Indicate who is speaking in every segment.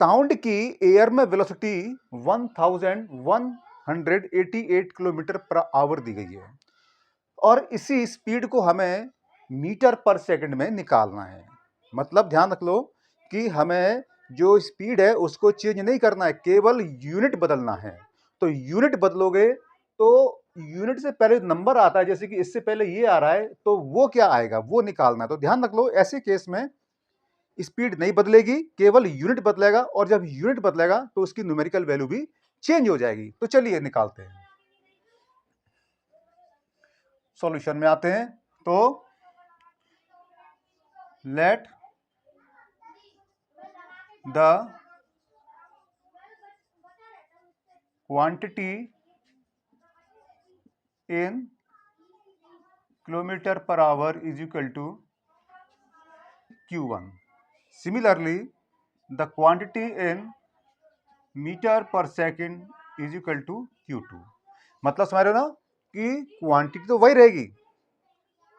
Speaker 1: Sound की air में velocity 1188 kilometre per our दी गई है और इसी स्पीड को हमें मीटर पर सेकंड में निकालना है। मतलब ध्यान रख लो कि हमें जो स्पीड है उसको चेंज नहीं करना है, केवल यूनिट बदलना है। तो यूनिट बदलोगे तो यूनिट से पहले नंबर आता है, जैसे कि इससे पहले ये आ रहा है, तो वो क्या आएगा वो निकालना है। तो ध्यान रख लो, ऐसे केस में स्पीड नहीं बदलेगी, केवल यूनिट बदलेगा, और जब यूनिट बदलेगा तो उसकी न्यूमेरिकल वैल्यू भी चेंज हो जाएगी। तो चलिए निकालते हैं, सॉल्यूशन में आते हैं। तो let the quantity in kilometre per hour is equal to Q1. Similarly, the quantity in metre per second is equal to Q2. मतलब समझ रहे हो ना कि क्वांटिटी तो वही रहेगी,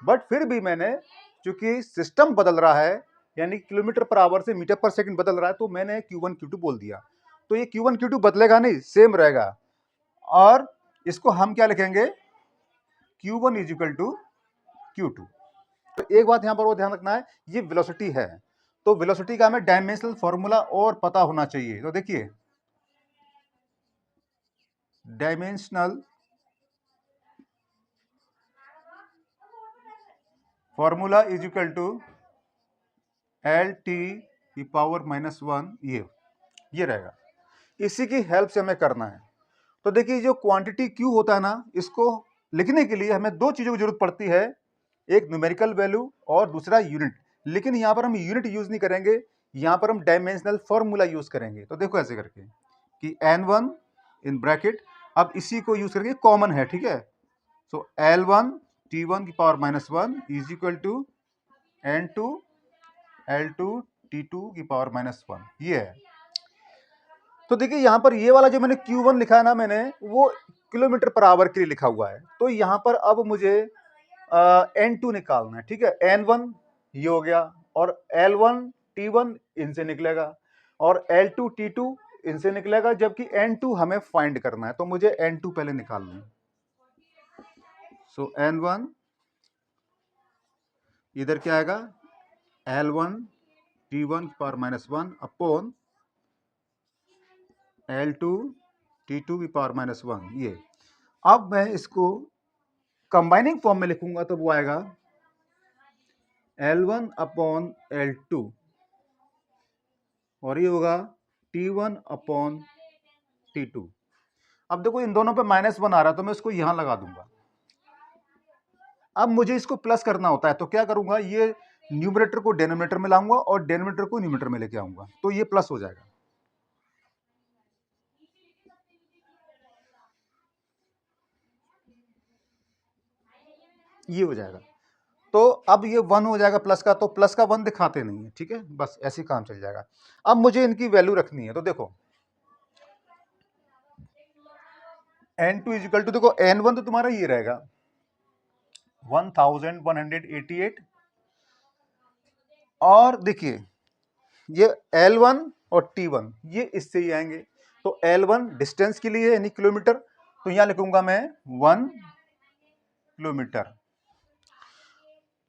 Speaker 1: बट फिर भी मैंने, चूंकि सिस्टम बदल रहा है, यानी किलोमीटर पर आवर से मीटर पर सेकंड बदल रहा है, तो मैंने Q1 Q2 बोल दिया। तो ये Q1 Q2 बदलेगा नहीं, सेम रहेगा। और इसको हम क्या लिखेंगे, Q1 is equal to Q2। तो एक बात यहां पर वो ध्यान रखना है, ये वेलोसिटी है, तो वेलोसिटी का हमें डायमेंशनल फॉर्मूला और पता होना चाहिए। तो देखिए, dimensional formula is equal to LT की पावर -1, ये रहेगा। इसी की हेल्प से हमें करना है। तो देखिए, जो क्वांटिटी Q होता है ना, इसको लिखने के लिए हमें दो चीजों की जरूरत पड़ती है, एक न्यूमेरिकल वैल्यू और दूसरा यूनिट। लेकिन यहां पर हम यूनिट यूज नहीं करेंगे, यहां पर हम डायमेंशनल फॉर्मूला यूज करेंगे। तो देखो ऐसे करके कि N1 इन ब्रैकेट, अब इसी को यूज करके कॉमन है, ठीक है। सो L1 T1 की power -1 is equal to N2 L2 T2 की पावर -1, ये है। तो देखिए यहां पर ये वाला जो मैंने Q1 लिखा है ना, मैंने वो किलोमीटर पर आवर के लिए लिखा हुआ है। तो यहां पर अब मुझे N2 निकालना है, ठीक है। N1 ये हो गया, और L1 T1 इनसे निकलेगा, और L2 T2 इनसे निकलेगा, जबकि N2 हमें फाइंड करना है। तो मुझे N2 पहले निकालना है। सो N1 इधर क्या आएगा, L1 T1 power -1 upon L2 T2 की पावर -1, ये। अब मैं इसको कंबाइनिंग फॉर्म में लिखूंगा, तो वो आएगा L1 अपॉन L2, और ये होगा T1 अपॉन T2। अब देखो इन दोनों पे -1 आ रहा है, तो मैं इसको यहां लगा दूंगा। अब मुझे इसको प्लस करना होता है, तो क्या करूंगा, ये न्यूमरेटर को डिनोमिनेटर में लाऊंगा और डिनोमिनेटर को न्यूमरेटर में लेके आऊंगा, तो ये प्लस हो जाएगा। ये हो जाएगा। तो अब ये 1 हो जाएगा प्लस का, तो प्लस का 1 दिखाते नहीं है, ठीक है, बस ऐसे ही काम चल जाएगा। अब मुझे इनकी वैल्यू रखनी है। तो देखो N2 इज इक्वल टू, देखो N1 तो तुम्हारा ये रहेगा 1188, और देखिए ये L1 और T1 ये इससे ही आएंगे। तो L1 डिस्टेंस के लिए यानी किलोमीटर, तो यहां लिखूंगा मैं 1 किलोमीटर,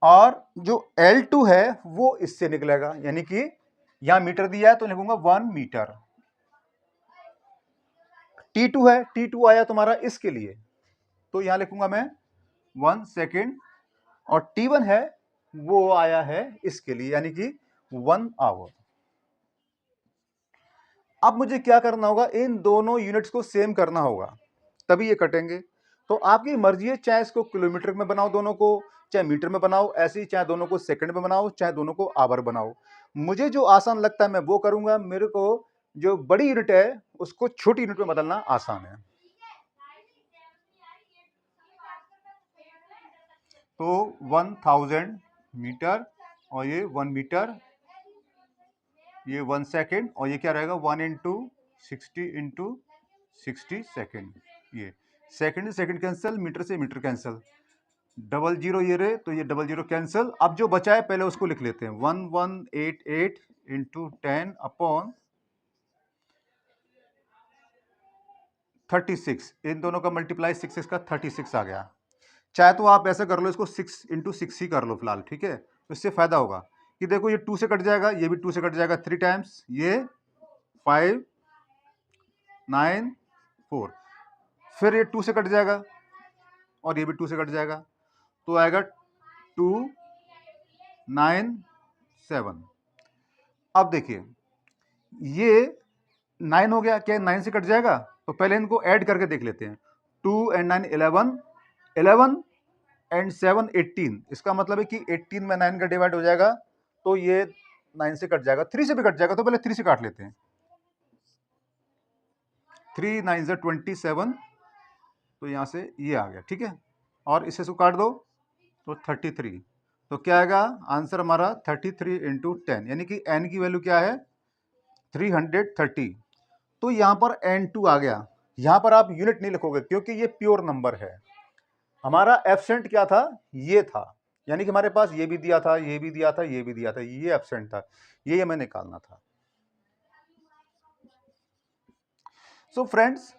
Speaker 1: और जो L2 है वो इससे निकलेगा, यानी कि यहां मीटर दिया है तो लिखूंगा 1 मीटर। T2 है, T2 आया तुम्हारा इसके लिए, तो यहां लिखूंगा मैं 1 सेकेंड, और T1 है वो आया है इसके लिए, यानी कि 1 आवर। अब मुझे क्या करना होगा, इन दोनों यूनिट्स को सेम करना होगा, तभी ये कटेंगे। तो आपकी मर्जी है, चाहे इसको किलोमीटर में बनाओ दोनों को, चाहे मीटर में बनाओ, ऐसे ही चाहे दोनों को सेकंड में बनाओ, चाहे दोनों को आवर बनाओ। मुझे जो आसान लगता है मैं वो करूंगा। मेरे को जो बड़ी यूनिट है उसको छोटी यूनिट में बदलना आसान है। तो 1000 मीटर, और ये 1 मीटर, ये 1 सेकेंड, और ये क्या रहेगा 1 इंटू 60 इंटू 60 सेकेंड। ये सेकेंड से सेकेंड कैंसिल, मीटर से मीटर कैंसिल, डबल जीरो ये रहे, तो ये डबल जीरो कैंसिल। अब जो बचा है पहले उसको लिख लेते हैं, 1188 इंटू 10 अपॉन 36, इन दोनों का मल्टीप्लाई 6 का 36 आ गया। चाहे तो आप ऐसा कर लो, इसको 6 × 6 ही कर लो फिलहाल, ठीक है। तो इससे फायदा होगा कि देखो ये 2 से कट जाएगा, ये भी 2 से कट जाएगा, 3 टाइम्स ये 5 9 4, फिर ये 2 से कट जाएगा और ये भी 2 से कट जाएगा, तो आएगा 2 9 7। अब देखिए ये 9 हो गया, क्या 9 से कट जाएगा? तो पहले इनको ऐड करके देख लेते हैं। 2 और 9 11, 11 और 7 18, इसका मतलब है कि 18 में 9 का डिवाइड हो जाएगा, तो ये 9 से कट जाएगा, 3 से भी कट जाएगा, तो पहले 3 से काट लेते हैं। 3 9 27, तो यहाँ से ये आ गया, ठीक है। और इसे इसको काट दो तो 33, तो क्या आएगा आंसर हमारा 33 × 10, यानी कि n की वैल्यू क्या है 330। तो यहाँ पर n2 आ गया। यहाँ पर आप यूनिट नहीं लिखोगे क्योंकि ये प्योर नंबर है। हमारा एब्सेंट क्या था, ये था, यानी कि हमारे पास ये भी दिया था, ये भी दिया था, ये भी दिया था, ये एब्सेंट था, ये हमें निकालना था। सो फ्रेंड्स,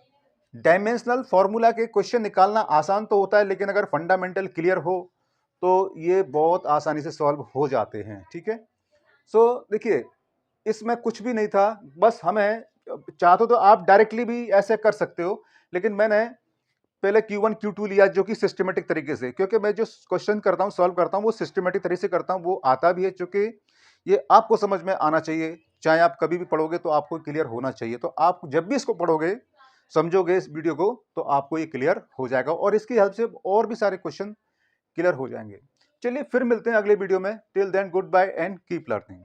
Speaker 1: डायमेंशनल फॉर्मूला के क्वेश्चन निकालना आसान तो होता है, लेकिन अगर फंडामेंटल क्लियर हो तो ये बहुत आसानी से सॉल्व हो जाते हैं, ठीक है। सो देखिए इसमें कुछ भी नहीं था, बस हमें चाहते तो आप डायरेक्टली भी ऐसे कर सकते हो, लेकिन मैंने पहले Q1 Q2 लिया जो कि सिस्टमेटिक तरीके से, क्योंकि मैं जो क्वेश्चन करता हूँ सॉल्व करता हूँ वो सिस्टमेटिक तरीके से करता हूँ, वो आता भी है, क्योंकि ये आपको समझ में आना चाहिए। चाहे आप कभी भी पढ़ोगे तो आपको क्लियर होना चाहिए, तो आप जब भी इसको पढ़ोगे समझोगे इस वीडियो को, तो आपको ये क्लियर हो जाएगा और इसकी हेल्प से और भी सारे क्वेश्चन क्लियर हो जाएंगे। चलिए फिर मिलते हैं अगले वीडियो में। Till then goodbye and keep learning.